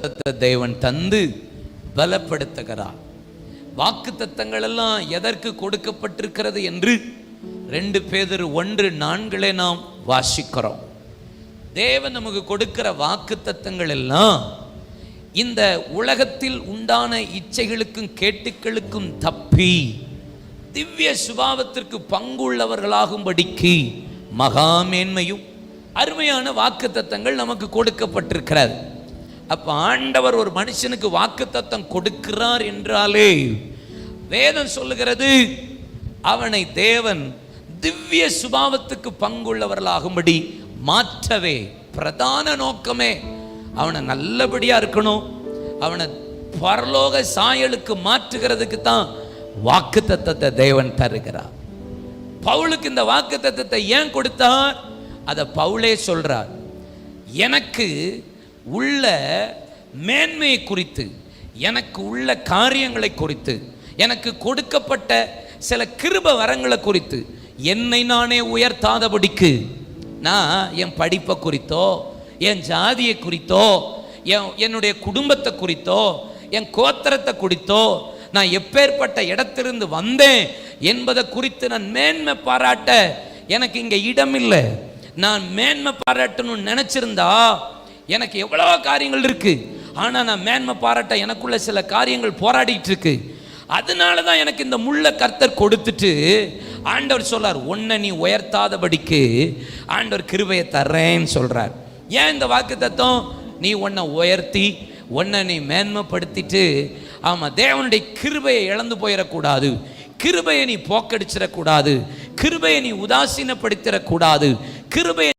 வாக்குத்தத்தத்தை தேவன் தந்து பலப்படுத்துகிறார். வாக்குத்தத்தங்கள் எல்லாம் எதற்கு கொடுக்கப்பட்டிருக்கிறது என்று 2 பேதுரு 1:4 நாம் வாசிக்கிறோம். தேவன் நமக்கு கொடுக்கிற வாக்குத்தத்தங்கள் எல்லாம் இந்த உலகத்தில் உண்டான இச்சைகளுக்கும் கேட்டுக்களுக்கும் தப்பி திவ்ய சுபாவத்திற்கு பங்குள்ளவர்களாகும்படிக்கு மகா மேன்மையும் அருமையான வாக்குத்தத்தங்கள் நமக்கு கொடுக்கப்பட்டிருக்கிறது. அப்ப ஆண்டவர் ஒரு மனுஷனுக்கு வாக்குத்தத்தம் கொடுக்கிறார் என்றாலே வேதம் சொல்லுகிறது அவனை தேவன் திவ்ய சுபாவத்துக்கு பங்குள்ளவர்களாகும்படி மாற்றவே பிரதான நோக்கமே அவனை நல்லபடியா இருக்கணும், அவனை பரலோக சாயலுக்கு மாற்றுகிறதுக்கு தான் வாக்குத்தத்தத்தை தேவன் தருகிறார். பவுலுக்கு இந்த வாக்குத்தத்தத்தை ஏன் கொடுத்தார்? அதை பவுலே சொல்றார். எனக்கு உள்ள மேன்மையை குறித்து, எனக்கு உள்ள காரியங்களை குறித்து, எனக்கு கொடுக்கப்பட்ட சில கிருப வரங்களை குறித்து என்னை நானே உயர்த்தாதபடிக்கு நான் என் படிப்பை குறித்தோ, என் ஜாதியை குறித்தோ, என்னுடைய குடும்பத்தை குறித்தோ, என் கோத்திரத்தை குறித்தோ, நான் எப்பேற்பட்ட இடத்திலிருந்து வந்தேன் என்பதை குறித்து நான் மேன்மை பாராட்ட எனக்கு இங்கே இடம் இல்லை. நான் மேன்மை பாராட்டணும்னு நினைச்சிருந்தா எனக்கு எவ்வளோ காரியங்கள் இருக்கு, ஆனால் நான் மேன்மை பாராட்ட எனக்குள்ள சில காரியங்கள் போராடிட்டு இருக்கு. அதனால தான் எனக்கு இந்த முள்ள கர்த்தர் கொடுத்துட்டு ஆண்டவர் சொல்றார், உன்னை நீ உயர்த்தாதபடிக்கு ஆண்டவர் கிருபையை தர்றேன்னு சொல்றார். ஏன் இந்த வாக்கு தத்தம்? நீ உன்னை உயர்த்தி உன்னை நீ மேன்மைப்படுத்திட்டு தேவனுடைய கிருபையை இழந்து போயிடக்கூடாது, கிருபையை நீ போக்கடிச்சிடக்கூடாது, கிருபையை நீ உதாசீனப்படுத்திடக்கூடாது, கிருபையை